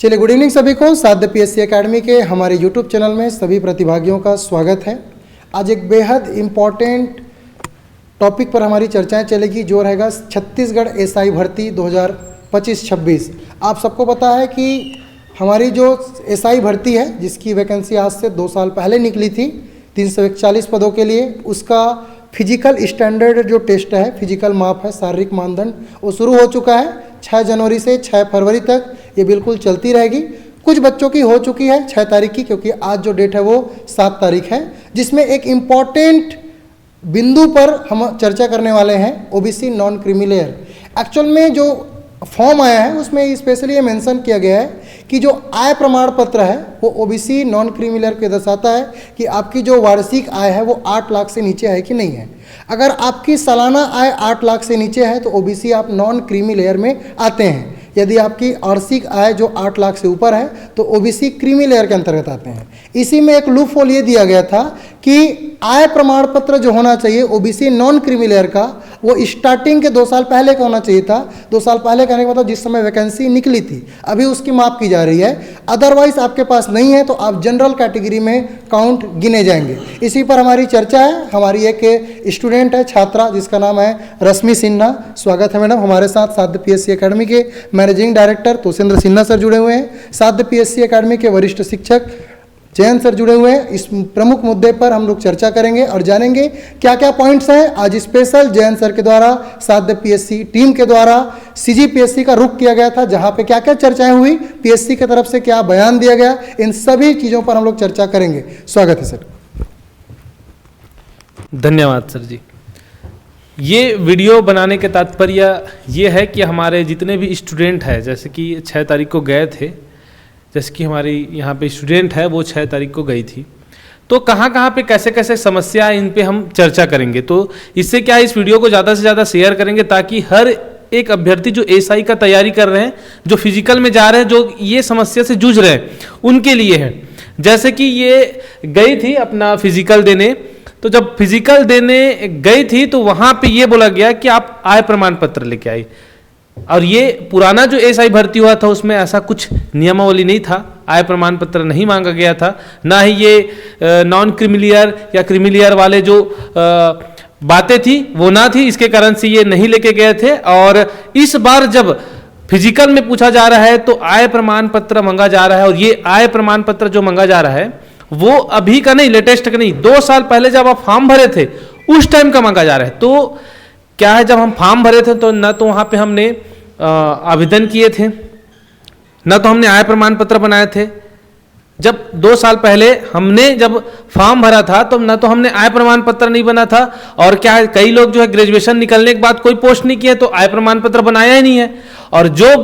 चलिए, good evening सभी को। साध्य पीएससी एकेडमी के हमारे यूट्यूब चैनल में सभी प्रतिभागियों का स्वागत है। आज एक बेहद इम्पॉर्टेंट टॉपिक पर हमारी चर्चाएं चलेगी, जो रहेगा छत्तीसगढ़ एसआई भर्ती 2025-26। आप सबको पता है कि हमारी जो एसआई भर्ती है, जिसकी वैकेंसी आज से 2 साल पहले निकली थी 341 पदों के लिए, उसका फिजिकल स्टैंडर्ड जो टेस्ट है, फिजिकल माप है, शारीरिक मानदंड, वो शुरू हो चुका है। 6 जनवरी से 6 फरवरी तक ये बिल्कुल चलती रहेगी। कुछ बच्चों की हो चुकी है 6 तारीख की, क्योंकि आज जो डेट है वो 7 तारीख है, जिसमें एक इम्पॉर्टेंट बिंदु पर हम चर्चा करने वाले हैं, OBC non creamy layer. Actual में जो फॉर्म आया है उसमें स्पेशली ये मेंशन किया गया है कि जो आय प्रमाण पत्र है वो ओबीसी नॉन क्रीमी लेयर के दर्शाता है कि आपकी जो वार्षिक आय है वो 8 लाख से नीचे है कि नहीं है। अगर आपकी सालाना आय 8 लाख से नीचे है तो ओबीसी आप नॉन क्रीमी लेयर में आते हैं। यदि आपकी वार्षिक आय जो 8 लाख से ऊपर है तो ओबीसी क्रीमी लेयर के अंतर्गत आते हैं। इसी में एक लूप होल ये दिया गया था कि आय प्रमाण पत्र जो होना चाहिए ओबीसी नॉन क्रीमी लेयर का, वो स्टार्टिंग के 2 साल पहले का होना चाहिए था। 2 साल पहले कहने का मतलब जिस समय वैकेंसी निकली थी, अभी उसकी माप की जा रही है। अदरवाइज आपके पास नहीं है तो आप जनरल कैटेगरी में काउंट गिने जाएंगे। इसी पर हमारी चर्चा है। हमारी एक स्टूडेंट है, छात्रा, जिसका नाम है रश्मि सिन्हा। स्वागत है मैडम। हमारे साथ साध्य पीएससी एकेडमी के मैनेजिंग डायरेक्टर तोषेंद्र सिन्हा सर जुड़े हुए हैं। साध्य पीएससी एकेडमी के वरिष्ठ शिक्षक जयंत सर जुड़े हुए हैं। इस प्रमुख मुद्दे पर हम लोग चर्चा करेंगे और जानेंगे क्या क्या पॉइंट्स हैं। आज स्पेशल जयंत सर के द्वारा साध्य पीएससी टीम के द्वारा सीजीपीएससी का रुख किया गया था, जहां पे क्या क्या चर्चाएं हुई, पीएससी की तरफ से क्या बयान दिया गया, इन सभी चीज़ों पर हम लोग चर्चा करेंगे। स्वागत है सर। धन्यवाद सर जी। ये वीडियो बनाने के तात्पर्य ये है कि हमारे जितने भी स्टूडेंट हैं, जैसे कि 6 तारीख को गए थे, जैसे कि हमारी यहाँ पे स्टूडेंट है वो 6 तारीख को गई थी, तो कहाँ पे कैसे कैसे समस्या, इन पे हम चर्चा करेंगे। तो इससे क्या है, इस वीडियो को ज़्यादा से ज़्यादा शेयर करेंगे ताकि हर एक अभ्यर्थी जो एसआई का तैयारी कर रहे हैं, जो फिजिकल में जा रहे हैं, जो ये समस्या से जूझ रहे हैं, उनके लिए है। जैसे कि ये गई थी अपना फिजिकल देने, तो जब फिजिकल देने गई थी तो वहाँ पे ये बोला गया कि आप आय प्रमाण पत्र लेके आई। और ये पुराना जो एसआई भर्ती हुआ था उसमें ऐसा कुछ नियमावली नहीं था, आय प्रमाण पत्र नहीं मांगा गया था, ना ही ये नॉन क्रीमिलियर या क्रीमिलियर वाले जो बातें थी वो ना थी। इसके कारण से ये नहीं लेके गए थे। और इस बार जब फिजिकल में पूछा जा रहा है तो आय प्रमाण पत्र मांगा जा रहा है, और ये आय प्रमाण पत्र जो मांगा जा रहा है वो अभी का नहीं, लेटेस्ट का नहीं, 2 साल पहले जब आप फॉर्म भरे थे उस टाइम का मांगा जा रहा है। तो क्या है, जब हम फॉर्म भरे थे तो न तो वहाँ पे हमने आवेदन किए थे, न तो हमने आय प्रमाण पत्र बनाए थे। जब 2 साल पहले हमने जब फॉर्म भरा था तो न तो हमने आय प्रमाण पत्र नहीं बना था, और क्या है, कई लोग जो है ग्रेजुएशन निकलने के बाद कोई पोस्ट नहीं किया तो आय प्रमाण पत्र बनाया ही नहीं है। और जो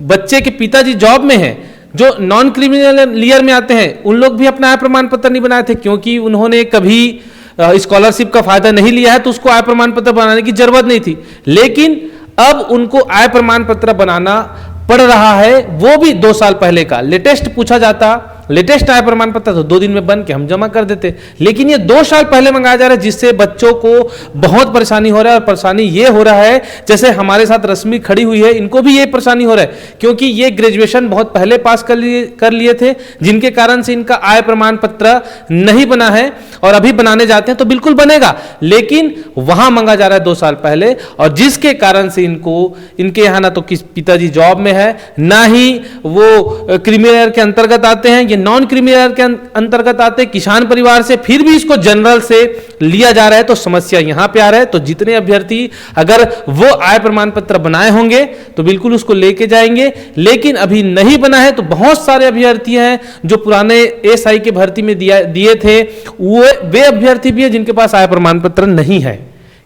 बच्चे के पिताजी जॉब में है, जो नॉन क्रीमिलियर में आते हैं, उन लोग भी अपना आय प्रमाण पत्र नहीं बनाए थे, क्योंकि उन्होंने कभी स्कॉलरशिप का फायदा नहीं लिया है, तो उसको आय प्रमाण पत्र बनाने की जरूरत नहीं थी। लेकिन अब उनको आय प्रमाण पत्र बनाना पड़ रहा है, वो भी 2 साल पहले का। लेटेस्ट पूछा जाता, लेटेस्ट आय प्रमाण पत्र तो 2 दिन में बन के हम जमा कर देते, लेकिन ये 2 साल पहले मंगाया जा रहा है, जिससे बच्चों को बहुत परेशानी हो रहा है। और परेशानी ये हो रहा है, जैसे हमारे साथ रश्मि खड़ी हुई है, इनको भी ये परेशानी हो रहा है, क्योंकि ये ग्रेजुएशन बहुत पहले पास कर लिए थे, जिनके कारण से इनका आय प्रमाण पत्र नहीं बना है, और अभी बनाने जाते हैं तो बिल्कुल बनेगा, लेकिन वहां मंगा जा रहा है 2 साल पहले। और जिसके कारण से इनके यहाँ ना तो किस पिताजी जॉब में है, ना ही वो क्रीमिलियर के अंतर्गत आते हैं, ये नॉन क्रीमिलियर के अंतर्गत आते, किसान परिवार से, फिर भी इसको जनरल से लिया जा रहा है। तो समस्या यहां पे आ रहा है। तो जितने अभ्यर्थी अगर वो आय प्रमाण पत्र बनाए होंगे तो बिल्कुल उसको लेके जाएंगे, लेकिन अभी नहीं बना है तो बहुत सारे अभ्यर्थी हैं जो पुराने एसआई के भर्ती में दिए थे, वे अभ्यर्थी भी है जिनके पास आय प्रमाण पत्र नहीं है।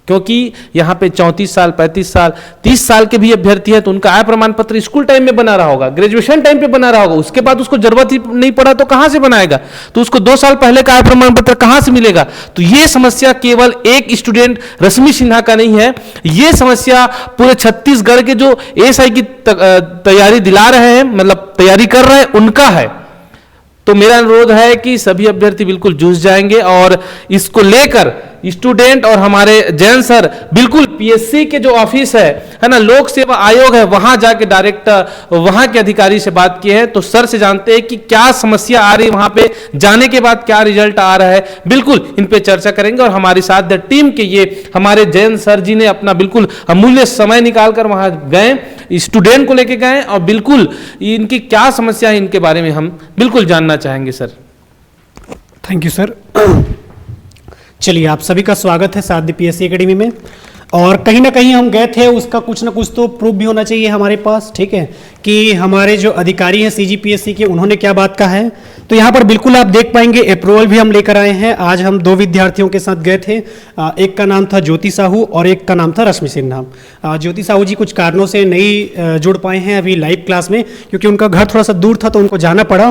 क्योंकि यहाँ पे 34 साल, 35 साल, 30 साल के भी अभ्यर्थी है, तो उनका आय प्रमाण पत्र स्कूल टाइम में बना रहा होगा, ग्रेजुएशन टाइम पे बना रहा होगा, उसके बाद उसको जरूरत ही नहीं पड़ा तो कहां से बनाएगा, तो उसको 2 साल पहले का आय प्रमाण पत्र कहां से मिलेगा। तो ये समस्या केवल एक स्टूडेंट रश्मि सिन्हा का नहीं है, ये समस्या पूरे छत्तीसगढ़ के जो एसआई की तैयारी दिला रहे हैं, मतलब तैयारी कर रहे हैं, उनका है। तो मेरा अनुरोध है कि सभी अभ्यर्थी बिल्कुल जूझ जाएंगे और इसको लेकर स्टूडेंट और हमारे जैन सर बिल्कुल पीएससी के जो ऑफिस है ना, लोक सेवा आयोग है, वहां जाके डायरेक्ट वहां के अधिकारी से बात किए हैं, तो सर से जानते हैं कि क्या समस्या आ रही है, वहां पे जाने के बाद क्या रिजल्ट आ रहा है, बिल्कुल इन पे चर्चा करेंगे। और हमारी साथ टीम के ये हमारे जैन सर जी ने अपना बिल्कुल अमूल्य समय निकालकर वहां गए, स्टूडेंट को लेके गए और बिल्कुल इनकी क्या समस्या है इनके बारे में हम बिल्कुल जानना चाहेंगे सर। Thank you sir. चलिए, आप सभी का स्वागत है साध्य पीएससी एकेडमी में। और कहीं ना कहीं हम गए थे, उसका कुछ ना कुछ तो प्रूफ भी होना चाहिए हमारे पास, ठीक है, कि हमारे जो अधिकारी हैं सीजीपीएससी के, उन्होंने क्या बात कहा है। तो यहाँ पर बिल्कुल आप देख पाएंगे अप्रूवल भी हम लेकर आए हैं। आज हम 2 विद्यार्थियों के साथ गए थे, एक का नाम था ज्योति साहू और एक का नाम था रश्मि सिन्हा। ज्योति साहू जी कुछ कारणों से नहीं जुड़ पाए हैं अभी लाइव क्लास में, क्योंकि उनका घर थोड़ा सा दूर था तो उनको जाना पड़ा।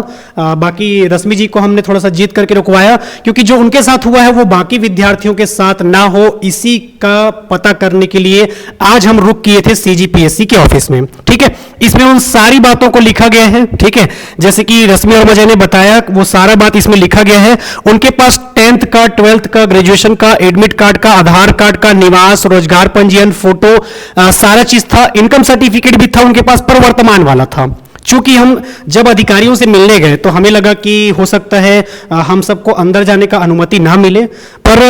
बाकी रश्मि जी को हमने थोड़ा सा जीत करके रुकवाया, क्योंकि जो उनके साथ हुआ है वो बाकी विद्यार्थियों के साथ ना हो, इसी का पता करने के लिए आज हम रुक किए थे सीजीपीएससी के ऑफिस में, ठीक है। इसमें उन सारी बातों को लिखा गया है, ठीक है, जैसे कि रश्मि और मजय ने बताया, वो सारा बात इसमें लिखा गया है। उनके पास 10th का, 12th का, ग्रेजुएशन का, एडमिट कार्ड का, आधार कार्ड का, निवास, रोजगार पंजीयन, फोटो, सारा चीज था। इनकम सर्टिफिकेट भी था उनके पास, पर वर्तमान वाला था। चूंकि हम जब अधिकारियों से मिलने गए तो हमें लगा कि हो सकता है हम सबको अंदर जाने का अनुमति ना मिले, पर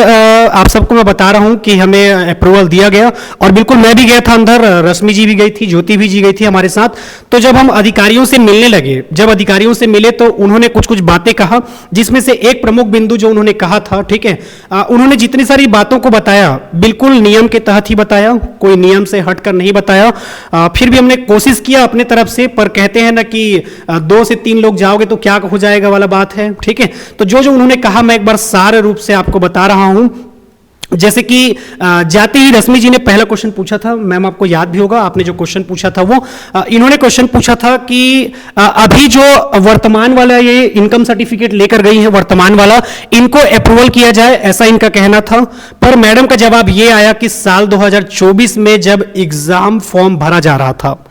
आप सबको मैं बता रहा हूं कि हमें अप्रूवल दिया गया। और बिल्कुल मैं भी गया था अंदर, रश्मि जी भी गई थी, ज्योति भी जी गई थी हमारे साथ। तो जब हम अधिकारियों से मिलने लगे, जब अधिकारियों से मिले तो उन्होंने कुछ कुछ बातें कहा, जिसमें से एक प्रमुख बिंदु जो उन्होंने कहा था, ठीक है, उन्होंने जितनी सारी बातों को बताया बिल्कुल नियम के तहत ही बताया, कोई नियम से हटकर नहीं बताया। फिर भी हमने कोशिश किया अपने तरफ से, पर कहते है ना कि 2 से 3 लोग जाओगे तो क्या हो जाएगा वाला बात है, ठीक है। तो जो जो उन्होंने कहा मैं एक बार सारे रूप से आपको बता रहा हूं। जैसे कि जाते ही रश्मि जी ने पहला क्वेश्चन पूछा था, मैम आपको याद भी होगा आपने जो क्वेश्चन पूछा था वो, इन्होंने क्वेश्चन पूछा था कि अभी जो वर्तमान वाला ये इनकम सर्टिफिकेट लेकर गई है, वर्तमान वाला, इनको अप्रूवल किया जाए, ऐसा इनका कहना था। पर मैडम का जवाब ये आया कि साल 2024 में जब एग्जाम फॉर्म भरा जा रहा था,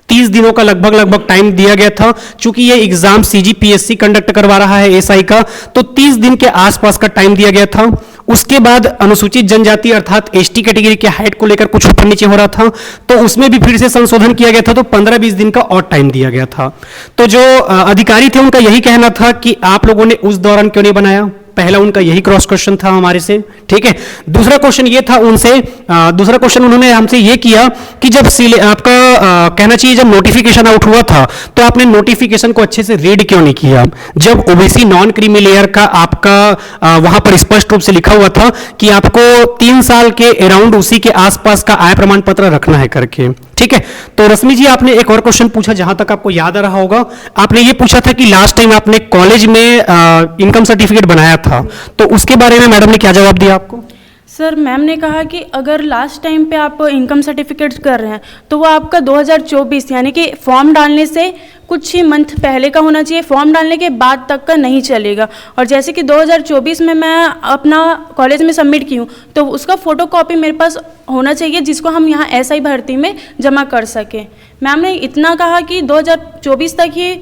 30 दिनों का लगभग टाइम दिया गया था। चूंकि ये एग्जाम सीजीपीएससी कंडक्ट करवा रहा है एसआई का, तो 30 दिन के आसपास का टाइम दिया गया था। उसके बाद अनुसूचित जनजाति अर्थात एसटी कैटेगरी के हाइट को लेकर कुछ ऊपर नीचे हो रहा था, तो उसमें भी फिर से संशोधन किया गया था, तो 15-20 दिन का और टाइम दिया गया था। तो जो अधिकारी थे उनका यही कहना था कि आप लोगों ने उस दौरान क्यों नहीं बनाया। पहला उनका यही क्रॉस क्वेश्चन था हमारे से, ठीक है। दूसरा क्वेश्चन ये था उनसे, दूसरा क्वेश्चन उन्होंने हमसे ये किया कि जब आपका कहना चाहिए जब नोटिफिकेशन आउट हुआ था तो आपने नोटिफिकेशन को अच्छे से रीड क्यों नहीं किया। जब ओबीसी नॉन क्रीमी लेयर का आपका वहां पर स्पष्ट रूप से लिखा हुआ था कि आपको 3 साल के अराउंड उसी के आसपास का आय प्रमाण पत्र रखना है करके, ठीक है। तो रश्मि जी आपने एक और क्वेश्चन पूछा, जहां तक आपको याद आ रहा होगा, आपने ये पूछा था कि लास्ट टाइम आपने कॉलेज में इनकम सर्टिफिकेट बनाया था, तो उसके बारे में मैडम ने क्या जवाब दिया आपको। सर, मैम ने कहा कि अगर लास्ट टाइम पे आप इनकम सर्टिफिकेट कर रहे हैं तो वो आपका 2024 यानी कि फॉर्म डालने से कुछ ही मंथ पहले का होना चाहिए, फॉर्म डालने के बाद तक का नहीं चलेगा। और जैसे कि 2024 में मैं अपना कॉलेज में सबमिट की हूँ, तो उसका फोटोकॉपी मेरे पास होना चाहिए, जिसको हम यहाँ एसआई भर्ती में जमा कर सकें। मैम ने इतना कहा कि 2024 तक ही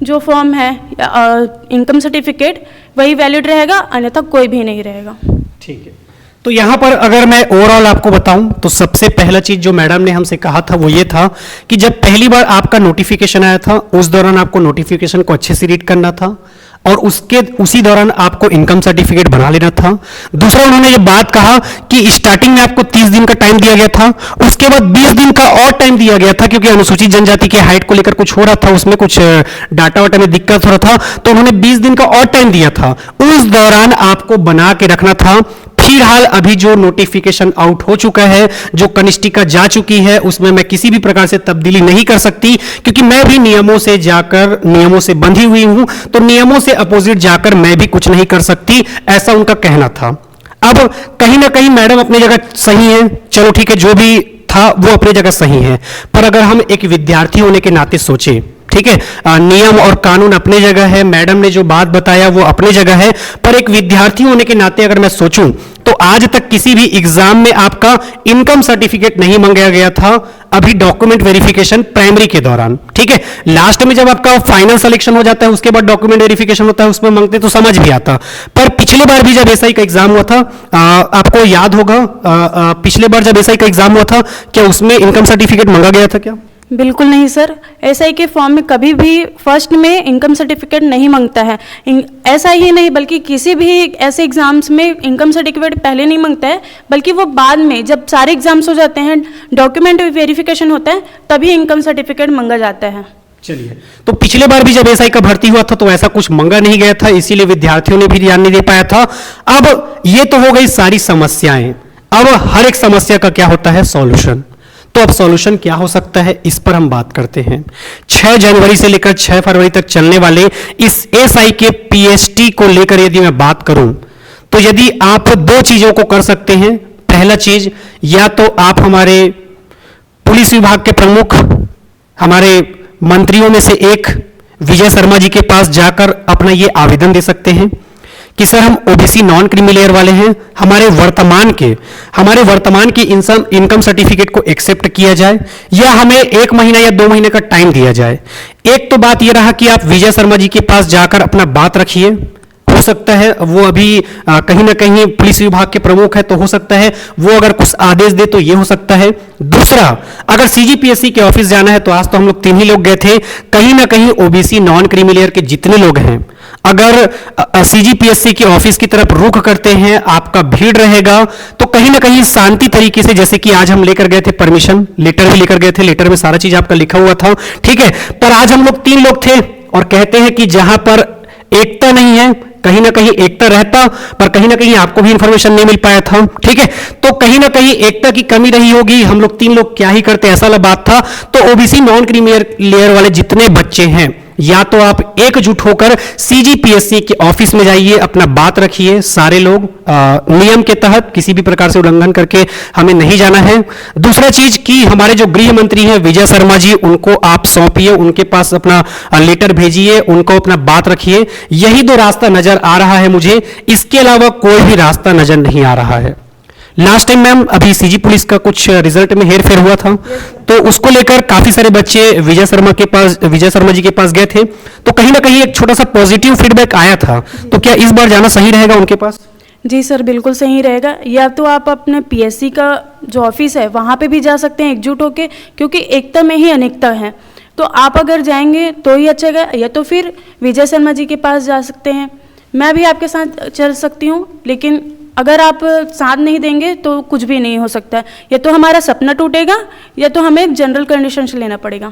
जो फॉर्म है इनकम सर्टिफिकेट वही वैलिड रहेगा, अन्यथा कोई भी नहीं रहेगा। ठीक है, तो यहां पर अगर मैं ओवरऑल आपको बताऊं तो सबसे पहला चीज जो मैडम ने हमसे कहा था वो ये था कि जब पहली बार आपका नोटिफिकेशन आया था उस दौरान आपको नोटिफिकेशन को अच्छे से रीड करना था और उसी दौरान आपको इनकम सर्टिफिकेट बना लेना था। दूसरा उन्होंने ये बात कहा कि स्टार्टिंग में आपको 30 दिन का टाइम दिया गया था, उसके बाद 20 दिन का और टाइम दिया गया था, क्योंकि अनुसूचित जनजाति के हाइट को लेकर कुछ हो रहा था, उसमें कुछ डाटा वाटा में दिक्कत हो रहा था, तो उन्होंने 20 दिन का और टाइम दिया था। उस दौरान आपको बना के रखना था। फिलहाल अभी जो नोटिफिकेशन आउट हो चुका है, जो कनिष्ठिका जा चुकी है, उसमें मैं किसी भी प्रकार से तब्दीली नहीं कर सकती, क्योंकि मैं भी नियमों से जाकर नियमों से बंधी हुई हूं, तो नियमों से अपोजिट जाकर मैं भी कुछ नहीं कर सकती, ऐसा उनका कहना था। अब कहीं ना कहीं मैडम अपनी जगह सही है, चलो ठीक है, जो भी था वो अपनी जगह सही है, पर अगर हम एक विद्यार्थी होने के नाते सोचे, ठीक है, नियम और कानून अपनी जगह है, मैडम ने जो बात बताया वो अपनी जगह है, पर एक विद्यार्थी होने के नाते अगर मैं सोचूं तो आज तक किसी भी एग्जाम में आपका इनकम सर्टिफिकेट नहीं मांगा गया था, अभी डॉक्यूमेंट वेरिफिकेशन प्राइमरी के दौरान, ठीक है। लास्ट में जब आपका फाइनल सिलेक्शन हो जाता है उसके बाद डॉक्यूमेंट वेरिफिकेशन होता है, उसमें मांगते तो समझ भी आता। पर पिछले बार भी जब एसआई का एग्जाम हुआ था, आपको याद होगा, पिछले बार जब एसआई का एग्जाम हुआ था क्या उसमें इनकम सर्टिफिकेट मांगा गया था क्या? बिल्कुल नहीं सर, एसआई के फॉर्म में कभी भी फर्स्ट में इनकम सर्टिफिकेट नहीं मांगता है। ऐसा ही नहीं बल्कि किसी भी ऐसे एग्जाम्स में इनकम सर्टिफिकेट पहले नहीं मांगता है, बल्कि वो बाद में जब सारे एग्जाम्स हो जाते हैं, डॉक्यूमेंट वेरिफिकेशन होता है, तभी इनकम सर्टिफिकेट मांगा जाता है। चलिए, तो पिछले बार भी जब एसआई का भर्ती हुआ था तो ऐसा कुछ मांगा नहीं गया था, इसीलिए विद्यार्थियों ने भी ध्यान नहीं दे पाया था। अब ये तो हो गई सारी समस्याएं, अब हर एक समस्या का क्या होता है? सॉल्यूशन। तो अब सॉल्यूशन क्या हो सकता है, इस पर हम बात करते हैं। 6 जनवरी से लेकर 6 फरवरी तक चलने वाले इस एसआई के पीएचटी को लेकर यदि मैं बात करूं, तो यदि आप 2 चीजों को कर सकते हैं। पहला चीज, या तो आप हमारे पुलिस विभाग के प्रमुख, हमारे मंत्रियों में से एक विजय शर्मा जी के पास जाकर अपना ये आवेदन दे सकते हैं कि सर हम ओबीसी नॉन क्रीमी लेयर वाले हैं, हमारे वर्तमान की इनकम सर्टिफिकेट को एक्सेप्ट किया जाए, या हमें 1 महीना या 2 महीने का टाइम दिया जाए। एक तो बात यह रहा कि आप विजय शर्मा जी के पास जाकर अपना बात रखिए, हो सकता है वो अभी कहीं ना कहीं पुलिस विभाग के प्रमुख है, तो हो सकता है वो अगर कुछ आदेश दे तो ये हो सकता है। दूसरा, अगर सीजीपीएससी के ऑफिस जाना है तो आज तो हम लोग 3 ही लोग गए थे, कहीं ना कहीं ओबीसी नॉन क्रीमी लेयर के जितने लोग हैं अगर सीजीपीएससी के ऑफिस की तरफ रुख करते हैं, आपका भीड़ रहेगा, तो कहीं ना कहीं शांति तरीके से, जैसे कि आज हम लेकर गए थे परमिशन लेटर भी लेकर गए थे, लेटर में सारा चीज आपका लिखा हुआ था, ठीक है। पर आज हम लोग 3 लोग थे और कहते हैं कि जहां पर एकता नहीं है, कहीं ना कहीं एकता रहता, पर कहीं ना कहीं आपको भी इंफॉर्मेशन नहीं मिल पाया था, ठीक है। तो कहीं ना कहीं एकता की कमी रही होगी, हम लोग 3 लोग क्या ही करते, ऐसा बात था। तो ओबीसी नॉन क्रीमी लेयर वाले जितने बच्चे हैं, या तो आप एकजुट होकर सीजीपीएससी के ऑफिस में जाइए, अपना बात रखिए, सारे लोग नियम के तहत किसी भी प्रकार से उल्लंघन करके हमें नहीं जाना है। दूसरा चीज कि हमारे जो गृह मंत्री हैं विजय शर्मा जी, उनको आप सौंपिए, उनके पास अपना लेटर भेजिए, उनको अपना बात रखिए। यही 2 रास्ता नजर आ रहा है मुझे, इसके अलावा कोई भी रास्ता नजर नहीं आ रहा है। लास्ट टाइम मैम अभी सीजी पुलिस का कुछ रिजल्ट में हेरफेर हुआ था, तो उसको लेकर काफी सारे बच्चे विजय शर्मा जी के पास गए थे, तो कहीं ना कहीं एक छोटा सा पॉजिटिव फीडबैक आया था। तो क्या इस बार जाना सही रहेगा उनके पास? जी सर, बिल्कुल सही रहेगा। या तो आप अपने पीएससी का जो ऑफिस है वहाँ पे भी जा सकते हैं एकजुट होके, क्योंकि एकता में ही अनेकता है। तो आप अगर जाएंगे तो ही अच्छा है, या तो फिर विजय शर्मा जी के पास जा सकते हैं, मैं भी आपके साथ चल सकती हूँ, लेकिन अगर आप साथ नहीं देंगे तो कुछ भी नहीं हो सकता है। या तो हमारा सपना टूटेगा, या तो हमें जनरल कंडीशन से लेना पड़ेगा।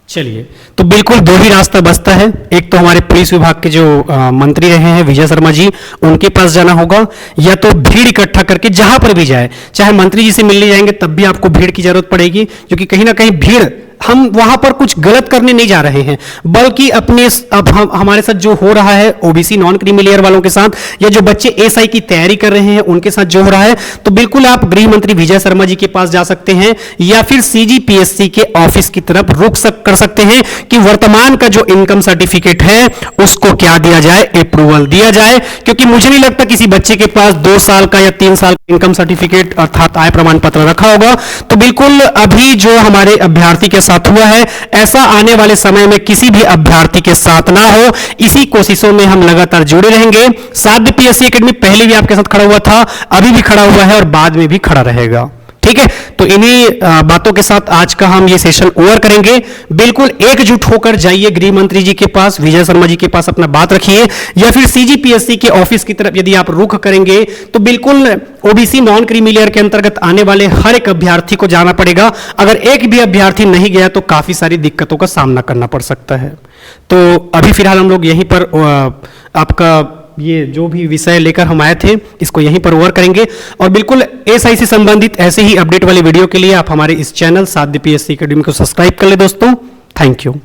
चलिए, तो बिल्कुल 2 ही रास्ता बचता है। एक तो हमारे पुलिस विभाग के जो मंत्री रहे हैं विजय शर्मा जी, उनके पास जाना होगा, या तो भीड़ इकट्ठा करके जहां पर भी जाए, चाहे मंत्री जी से मिलने जाएंगे तब भी आपको भीड़ की जरूरत पड़ेगी, क्योंकि कहीं ना कहीं भीड़, हम वहां पर कुछ गलत करने नहीं जा रहे हैं, बल्कि अपने अब हमारे साथ जो हो रहा है ओबीसी नॉन क्रीमी लेयर वालों के साथ, या जो बच्चे एसआई की तैयारी कर रहे हैं उनके साथ जो हो रहा है, तो बिल्कुल आप गृह मंत्री विजय शर्मा जी के पास जा सकते हैं, या फिर सीजीपीएससी के ऑफिस की तरफ रुख कर सकते हैं कि वर्तमान का जो इनकम सर्टिफिकेट है उसको क्या दिया जाए, अप्रूवल दिया जाए। क्योंकि मुझे नहीं लगता किसी बच्चे के पास 2 साल का या 3 साल का इनकम सर्टिफिकेट अर्थात आय प्रमाण पत्र रखा होगा। तो बिल्कुल अभी जो हमारे अभ्यर्थी के साथ हुआ है, ऐसा आने वाले समय में किसी भी अभ्यर्थी के साथ ना हो, इसी कोशिशों में हम लगातार जुड़े रहेंगे। साध्य पीएससी एकेडमी पहले भी आपके साथ खड़ा हुआ था, अभी भी खड़ा हुआ है और बाद में भी खड़ा रहेगा, ठीक है। तो इन्हीं बातों के साथ आज का हम ये सेशन ओवर करेंगे। बिल्कुल एकजुट होकर जाइए गृह मंत्री जी के पास, विजय शर्मा जी के पास अपना बात रखिए, या फिर सीजीपीएससी के ऑफिस की तरफ यदि आप रुख करेंगे तो बिल्कुल ओबीसी नॉन क्रीमी लेयर के अंतर्गत आने वाले हर एक अभ्यर्थी को जाना पड़ेगा। अगर एक भी अभ्यर्थी नहीं गया तो काफी सारी दिक्कतों का सामना करना पड़ सकता है। तो अभी फिलहाल हम लोग यहीं पर आपका ये जो भी विषय लेकर हम आए थे इसको यहीं पर ओवर करेंगे, और बिल्कुल एसआई से संबंधित ऐसे ही अपडेट वाले वीडियो के लिए आप हमारे इस चैनल साध्य पीएससी एकेडमी को सब्सक्राइब कर ले दोस्तों। Thank you.